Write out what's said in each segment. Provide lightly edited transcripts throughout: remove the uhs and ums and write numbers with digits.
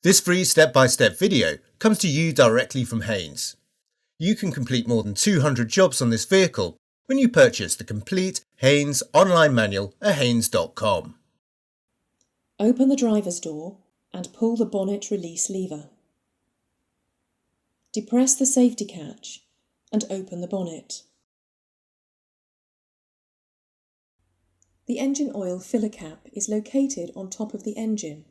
This free step-by-step video comes to you directly from Haynes. You can complete more than 200 jobs on this vehicle when you purchase the complete Haynes online manual at haynes.com. Open the driver's door and pull the bonnet release lever. Depress the safety catch and open the bonnet. The engine oil filler cap is located on top of the engine,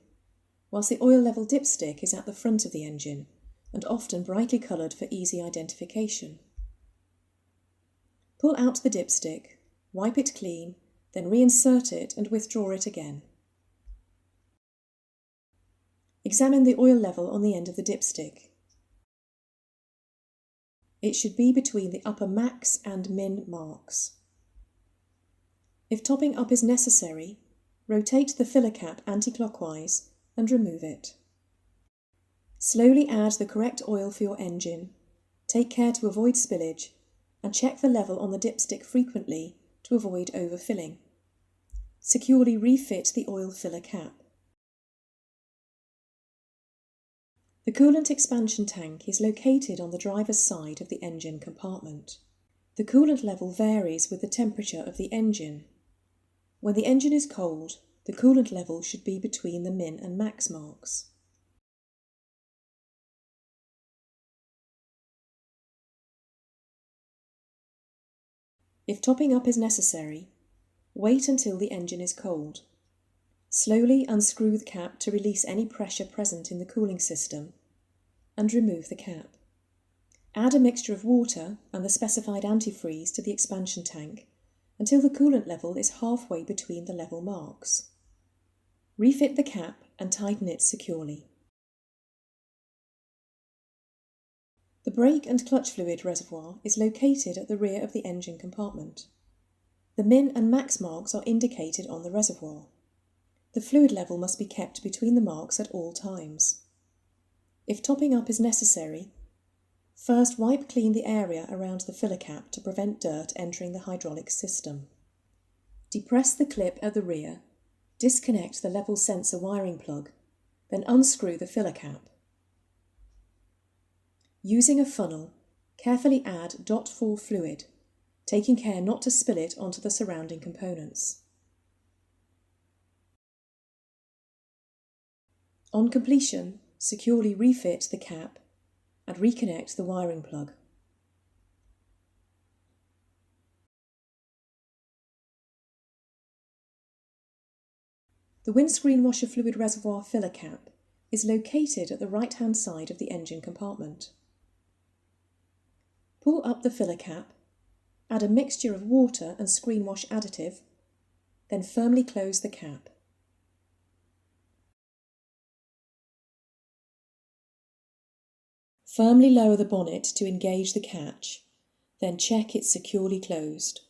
whilst the oil level dipstick is at the front of the engine and often brightly coloured for easy identification. Pull out the dipstick, wipe it clean, then reinsert it and withdraw it again. Examine the oil level on the end of the dipstick. It should be between the upper max and min marks. If topping up is necessary, rotate the filler cap anti-clockwise and remove it. Slowly add the correct oil for your engine, take care to avoid spillage, and check the level on the dipstick frequently to avoid overfilling. Securely refit the oil filler cap. The coolant expansion tank is located on the driver's side of the engine compartment. The coolant level varies with the temperature of the engine. When the engine is cold, the coolant level should be between the min and max marks. If topping up is necessary, wait until the engine is cold. Slowly unscrew the cap to release any pressure present in the cooling system and remove the cap. Add a mixture of water and the specified antifreeze to the expansion tank until the coolant level is halfway between the level marks. Refit the cap and tighten it securely. The brake and clutch fluid reservoir is located at the rear of the engine compartment. The min and max marks are indicated on the reservoir. The fluid level must be kept between the marks at all times. If topping up is necessary, first wipe clean the area around the filler cap to prevent dirt entering the hydraulic system. Depress the clip at the rear, disconnect the level sensor wiring plug, then unscrew the filler cap. Using a funnel, carefully add .4 fluid, taking care not to spill it onto the surrounding components. On completion, securely refit the cap and reconnect the wiring plug. The windscreen washer fluid reservoir filler cap is located at the right-hand side of the engine compartment. Pull up the filler cap, add a mixture of water and screen wash additive, then firmly close the cap. Firmly lower the bonnet to engage the catch, then check it's securely closed.